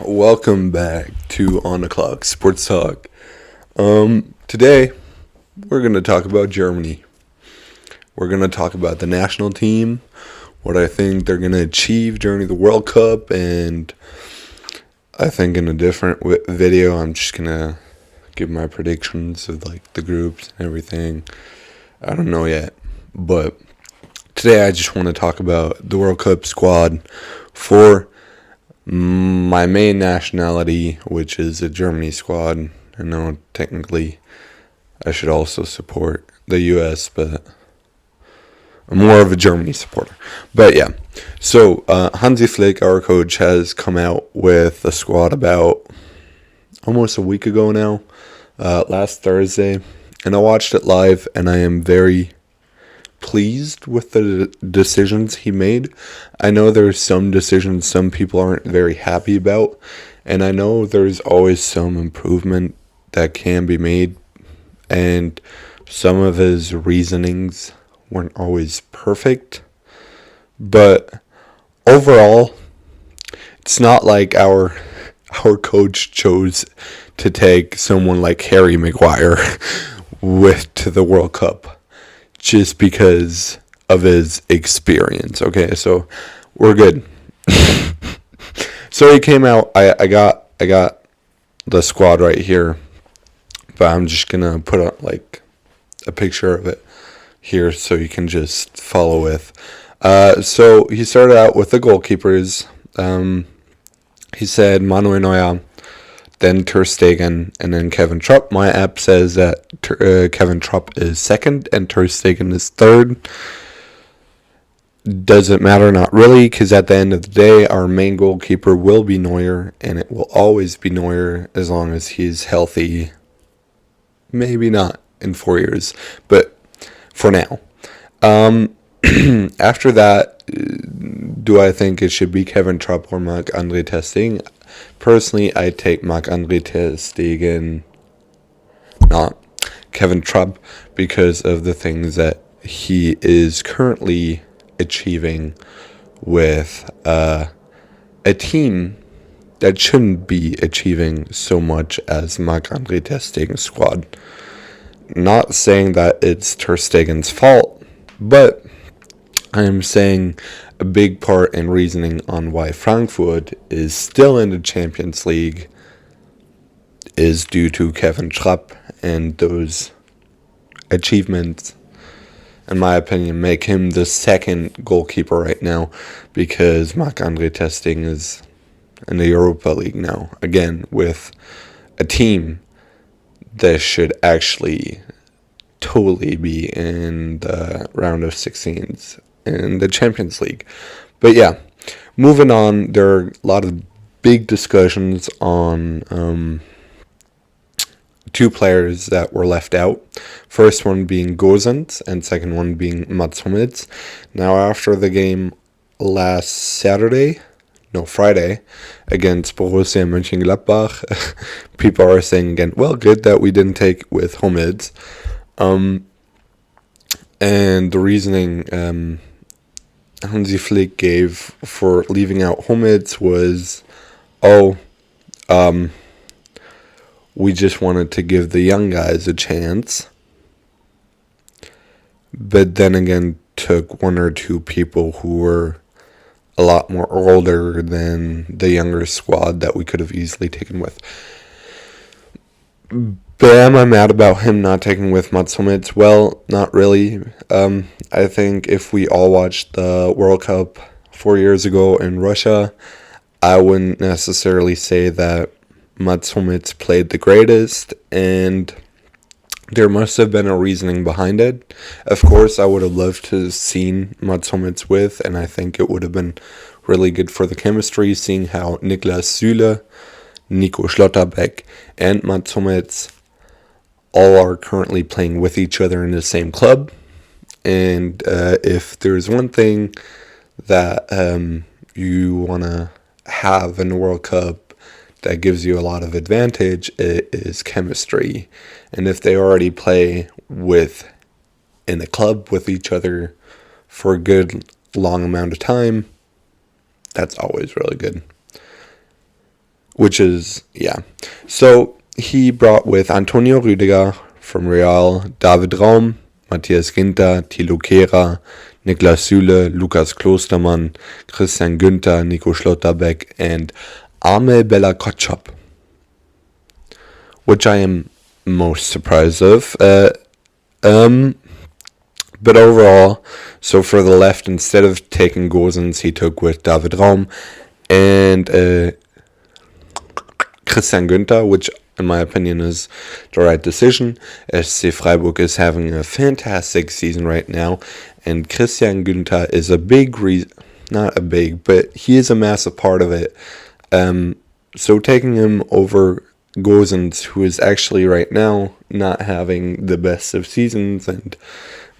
Welcome back to On the Clock Sports Talk. Today we're going to talk about Germany. We're going to talk about the national team, what I think they're going to achieve during the World Cup, and I think in a different video I'm just going to give my predictions of like the groups and everything. I don't know yet, but today I just want to talk about the World Cup squad for my main nationality, which is a Germany squad. I know technically I should also support the US, but I'm more of a Germany supporter. But yeah, so Hansi Flick, our coach, has come out with a squad about almost a week ago now, last Thursday, and I watched it live, and I am very pleased with the decisions he made. I know there's some decisions some people aren't very happy about, and I know there's always some improvement that can be made, and some of his reasonings weren't always perfect, but overall it's not like our coach chose to take someone like Harry Maguire with to the World Cup just because of his experience. Okay, so we're good. So he came out. I got the squad right here, but I'm just gonna put up like a picture of it here so you can just follow with. So he started out with the goalkeepers. He said Manuel Neuer, then Ter Stegen, and then Kevin Trapp. My app says that Kevin Trapp is second and Ter Stegen is third. Does it matter? Not really, because at the end of the day, our main goalkeeper will be Neuer, and it will always be Neuer as long as he's healthy. Maybe not in 4 years, but for now. After that, do I think it should be Kevin Trapp or Marc-Andre Ter Stegen? Personally, I take Marc-Andre Ter Stegen, not Kevin Trapp, because of the things that he is currently achieving with a team that shouldn't be achieving so much as Marc-Andre Ter Stegen's squad. Not saying that it's Ter Stegen's fault, but I am saying a big part in reasoning on why Frankfurt is still in the Champions League is due to Kevin Trapp, and those achievements, in my opinion, make him the second goalkeeper right now, because Marc-Andre Ter Stegen is in the Europa League now, again, with a team that should actually totally be in the round of 16s in the Champions League. But yeah, moving on, there are a lot of big discussions on two players that were left out. First one being Gosens, and second one being Mats Hummels. Now, after the game Friday, against Borussia Mönchengladbach, people are saying again, well, good that we didn't take with Hummels. And the reasoning Hansi Flick gave for leaving out Hummels was, we just wanted to give the young guys a chance. But then again, took one or two people who were a lot more older than the younger squad that we could have easily taken with. But am I mad about him not taking with Mats Hummels? Well, not really. I think if we all watched the World Cup 4 years ago in Russia, I wouldn't necessarily say that Mats Hummels played the greatest, and there must have been a reasoning behind it. Of course, I would have loved to have seen Mats Hummels with, and I think it would have been really good for the chemistry, seeing how Niklas Süle, Nico Schlotterbeck, and Mats Hummels all are currently playing with each other in the same club. And if there's one thing that you want to have in the World Cup that gives you a lot of advantage, it is chemistry. And if they already play in a club with each other for a good long amount of time, that's always really good. which is, yeah. So he brought with Antonio Rüdiger from Real, David Raum, Matthias Ginter, Thilo Kehrer, Niklas Süle, Lukas Klostermann, Christian Günther, Nico Schlotterbeck, and Amel Bella-Kotschap, which I am most surprised of. But overall, so for the left, instead of taking Gosens, he took with David Raum and Christian Günther, which in my opinion is the right decision. SC Freiburg is having a fantastic season right now, and Christian Günther is a big reason, not a big, but he is a massive part of it. So taking him over Gosens, who is actually right now not having the best of seasons and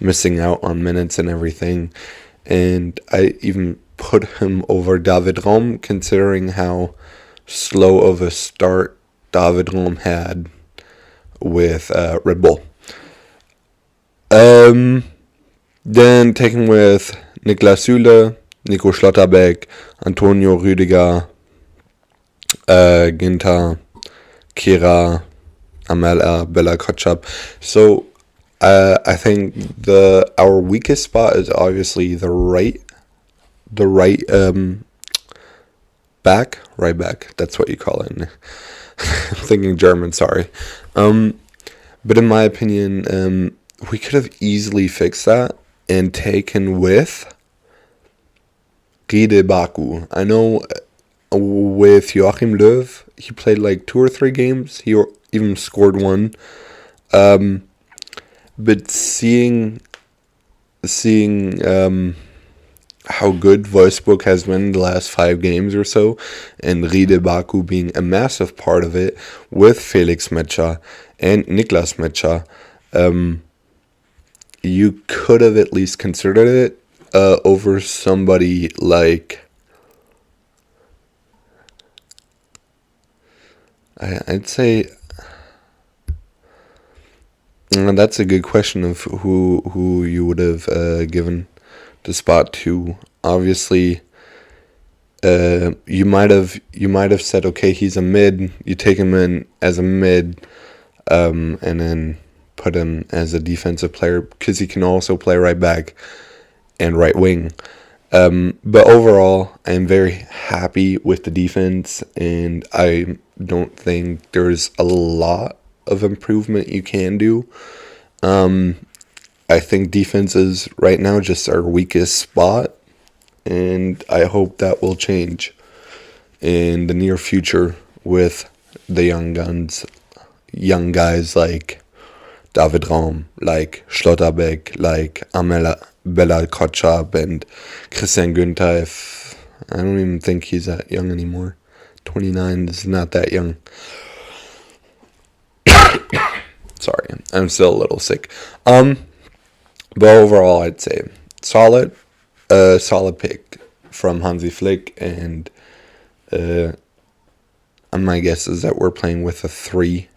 missing out on minutes and everything, and I even put him over David Raum, considering how slow of a start David Raum had with Red Bull. Then taking with Niklas Süle, Nico Schlotterbeck, Antonio Rüdiger, Ginter, Kehrer, Amel Bella-Kotschap. So I think our weakest spot is obviously the right back. That's what you call it. I'm thinking German. Sorry. But in my opinion, we could have easily fixed that and taken with Riedel Baku. I know with Joachim Löw, he played like 2 or 3 games. He even scored one. But seeing how good Wolfsburg has been the last 5 games or so, and Riedel Baku being a massive part of it with Felix Metscher and Niklas Metscher, you could have at least considered it over somebody like, I'd say, that's a good question of who you would have given the spot to. Obviously, you might have said, okay, he's a mid. You take him in as a mid, and then put him as a defensive player because he can also play right back and right wing. But overall, I'm very happy with the defense, and I don't think there's a lot of improvement you can do. I think defense is right now just our weakest spot, and I hope that will change in the near future with the young guys like David Raum, like Schlotterbeck, like Amel Bella-Kotschap, and Christian Günther. I don't even think he's that young anymore. 29 is not that young. Sorry, I'm still a little sick. But overall, I'd say solid pick from Hansi Flick, and my guess is that we're playing with a 3-5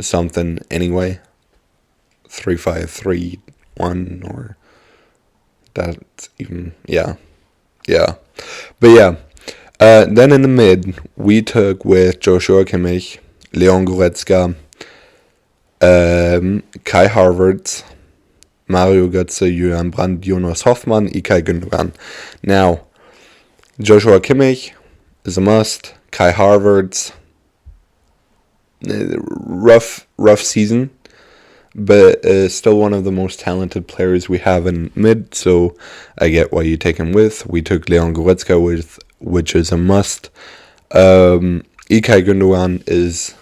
something anyway. 3-5-3-1, or that's even, yeah. But yeah, then in the mid, we took with Joshua Kimmich, Leon Goretzka, Kai Havertz, Mario Götze, Julian Brandt, Jonas Hoffmann, Ilkay Gündogan. Now, Joshua Kimmich is a must. Kai Havertz, rough season, but still one of the most talented players we have in mid, so I get why you take him with. We took Leon Goretzka with, which is a must. Ilkay Gündogan is...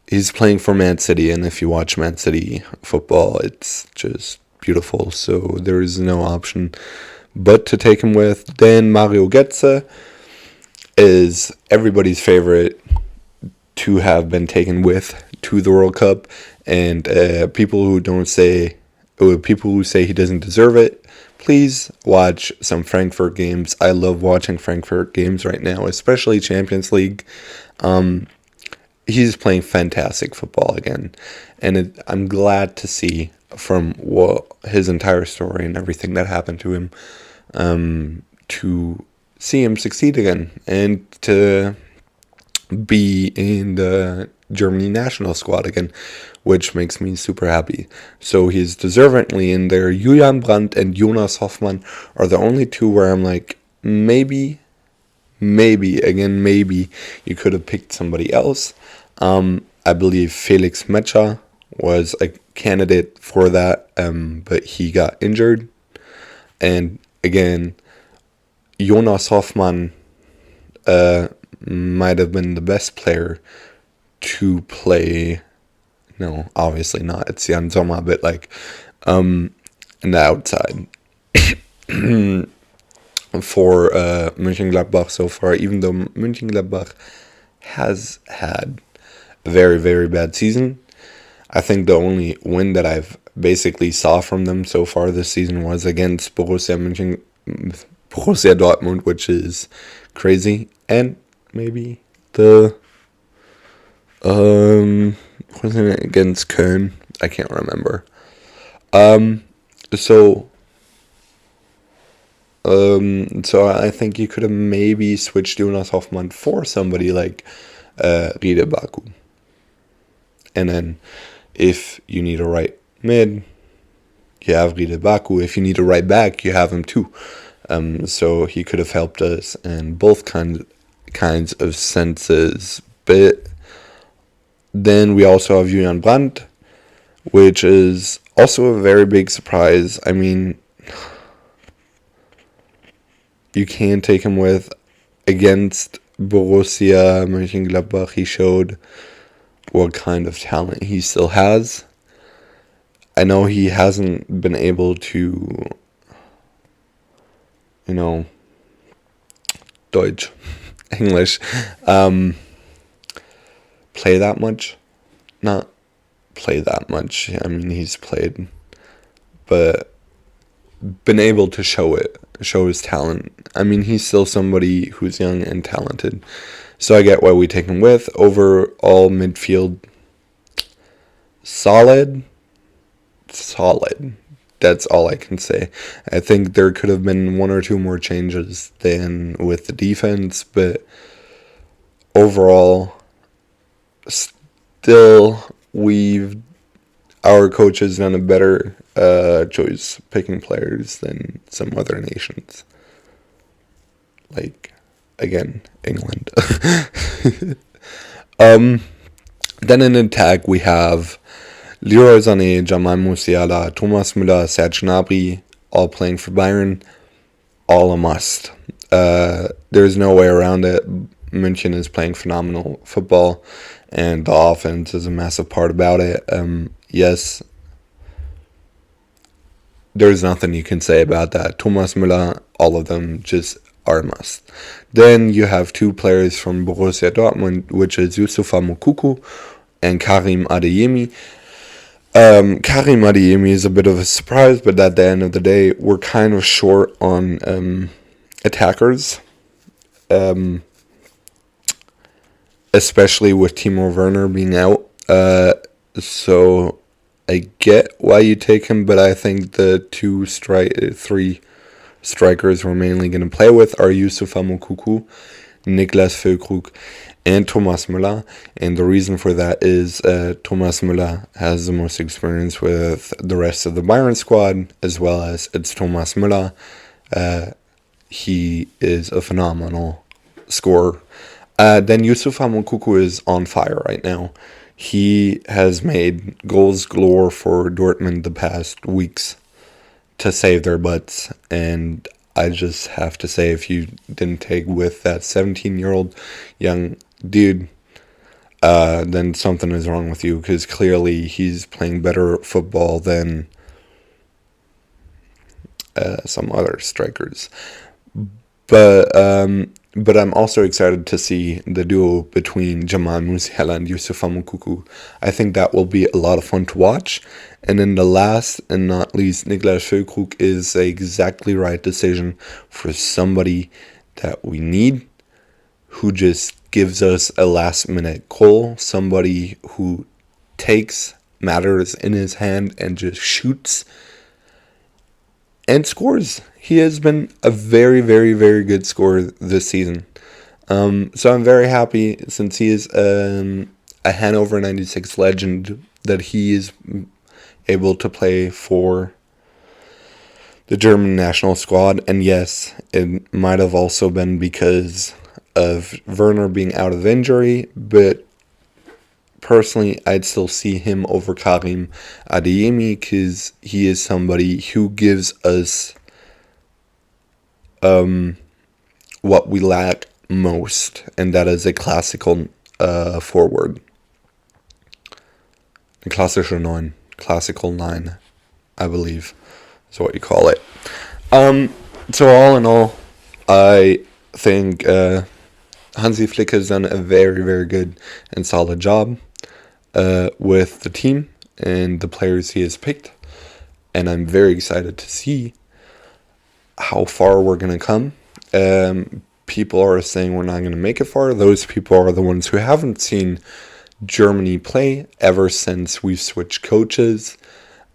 he's playing for Man City, and if you watch Man City football, it's just beautiful, so there is no option but to take him with. Then Mario Götze is everybody's favorite to have been taken with to the World Cup, and people who say he doesn't deserve it, please watch some Frankfurt games. I love watching Frankfurt games right now, especially Champions League. He's playing fantastic football again, and I'm glad to see from his entire story and everything that happened to him. to see him succeed again and to be in the Germany national squad again, which makes me super happy. So he's deservedly in there. Julian Brandt and Jonas Hoffmann are the only two where I'm like, maybe you could have picked somebody else. I believe Felix Metscher was a candidate for that, but he got injured. And again, Jonas Hoffmann might have been the best player to play. No, obviously not. It's Jan Sommer, but like in the outside for Mönchengladbach so far, even though Mönchengladbach has had a very, very bad season. I think the only win that I've basically saw from them so far this season was against Borussia Dortmund, which is crazy, and maybe the wasn't it against Köln? I can't remember. So I think you could have maybe switched Jonas Hoffmann for somebody like Riede Baku. And then if you need a right mid, you have Riede Baku. If you need a right back, you have him too. So he could have helped us in both kinds of senses. But then we also have Julian Brandt, which is also a very big surprise. I mean, you can take him with against Borussia Mönchengladbach. He showed what kind of talent he still has. I know he hasn't been able to, Deutsch, English, play that much. Not play that much. I mean, he's played, but been able to show his talent. I mean, he's still somebody who's young and talented. So I get why we take him with. Overall midfield, solid. That's all I can say. I think there could have been one or two more changes than with the defense, but overall, still our coach has done a better choice picking players than some other nations. Like, again, England. Then in attack we have Leroy Sané, Jamal Musiala, Thomas Müller, Serge Gnabry, all playing for Bayern. All a must. There's no way around it. München is playing phenomenal football, and the offense is a massive part about it. Yes, there's nothing you can say about that. Thomas Müller, all of them just are a must. Then you have two players from Borussia Dortmund, which is Youssoufa Moukoko and Karim Adeyemi. Karim Adeyemi is a bit of a surprise, but at the end of the day, we're kind of short on attackers. Especially with Timo Werner being out. So I get why you take him, but I think the three strikers we're mainly going to play with are Youssoufa Moukoko, Niklas Füllkrug, and Thomas Müller. And the reason for that is Thomas Müller has the most experience with the rest of the Bayern squad, as well as it's Thomas Müller. He is a phenomenal scorer. Then Youssoufa Moukoko is on fire right now. He has made goals galore for Dortmund the past weeks to save their butts. And I just have to say, if you didn't take with that 17-year-old young dude, then something is wrong with you, because clearly he's playing better football than some other strikers. But I'm also excited to see the duo between Jamal Musiala and Youssoufa Moukoko. I think that will be a lot of fun to watch. And then the last and not least, Niklas Füllkrug is the exactly right decision for somebody that we need, who just gives us a last-minute goal, somebody who takes matters in his hand and just shoots and scores. he has been a very, very, very good scorer this season. So I'm very happy, since he is a Hanover 96 legend, that he is able to play for the German national squad. And yes, it might have also been because of Werner being out of injury, but personally, I'd still see him over Karim Adeyemi, because he is somebody who gives us what we lack most, and that is a classical forward. A classical nine, I believe, is what you call it. So all in all, I think Hansi Flick has done a very, very good and solid job with the team and the players he has picked, and I'm very excited to see how far we're going to come. People are saying we're not going to make it far. Those people are the ones who haven't seen Germany play ever since we've switched coaches,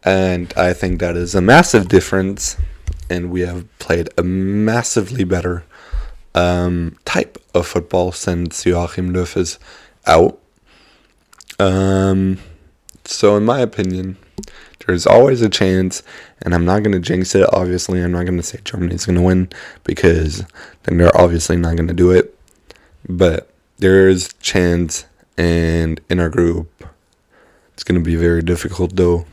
and I think that is a massive difference, and we have played a massively better type of football since Joachim Löw is out. So in my opinion, there's always a chance, and I'm not going to jinx it. Obviously, I'm not going to say Germany's going to win, because then they're obviously not going to do it. But there is chance, and in our group, it's going to be very difficult though.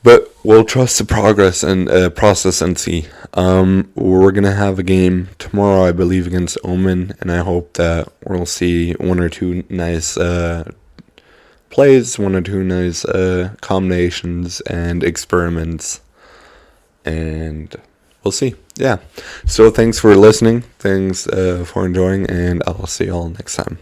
But we'll trust the progress and process and see. We're going to have a game tomorrow, I believe, against Oman, and I hope that we'll see one or two nice plays, one or two nice combinations and experiments, and we'll see. Yeah. So thanks for listening. Thanks for enjoying, and I'll see you all next time.